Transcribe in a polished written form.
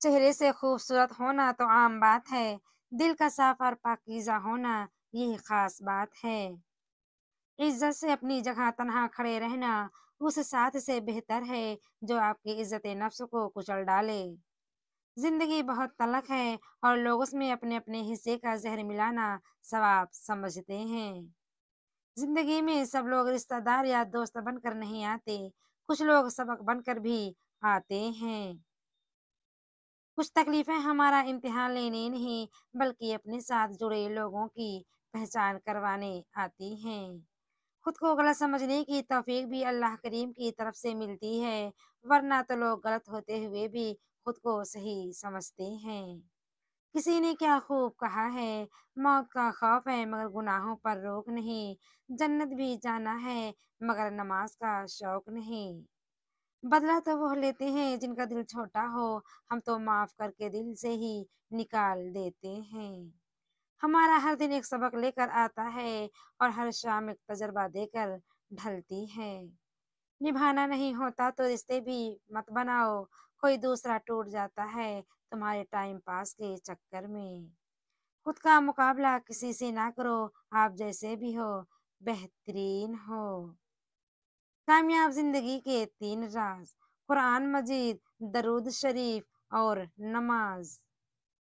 चेहरे से खूबसूरत होना तो आम बात है, दिल का साफ और पाकीज़ा होना यही ख़ास बात है। इज़्ज़त से अपनी जगह तन्हा खड़े रहना उस साथ से बेहतर है जो आपकी इज़्ज़त-ए-नफ़्स को कुचल डाले। ज़िंदगी बहुत तलख़ है और लोग उसमें अपने-अपने हिस्से का ज़हर मिलाना सवाब समझते हैं। ज़िंदगी में सब लोग रिश्तेदार या दोस्त बनकर नहीं आते, कुछ लोग सबक बनकर भी आते हैं। कुछ तकलीफ़ें हमारा इम्तिहान लेने नहीं, बल्कि अपने साथ जुड़े लोगों की पहचान करवाने आती हैं। खुद को गलत समझने की तौफ़ीक भी अल्लाह करीम की तरफ से मिलती है, वरना तो लोग गलत होते हुए भी खुद को सही समझते हैं। किसी ने क्या खूब कहा है, मौत का खौफ है मगर गुनाहों पर रोक नहीं, जन्नत भी जाना है मगर नमाज का शौक नहीं। बदला तो वो लेते हैं जिनका दिल छोटा हो, हम तो माफ़ करके दिल से ही निकाल देते हैं। हमारा हर दिन एक सबक लेकर आता है और हर शाम एक तजुर्बा देकर ढलती है। निभाना नहीं होता तो रिश्ते भी मत बनाओ, कोई दूसरा टूट जाता है तुम्हारे टाइम पास के चक्कर में। खुद का मुकाबला किसी से ना करो, आप जैसे भी हो, बेहतरीन हो। कामयाब जिंदगी के 3 राज: कुरान मजीद, दरूद शरीफ और नमाज।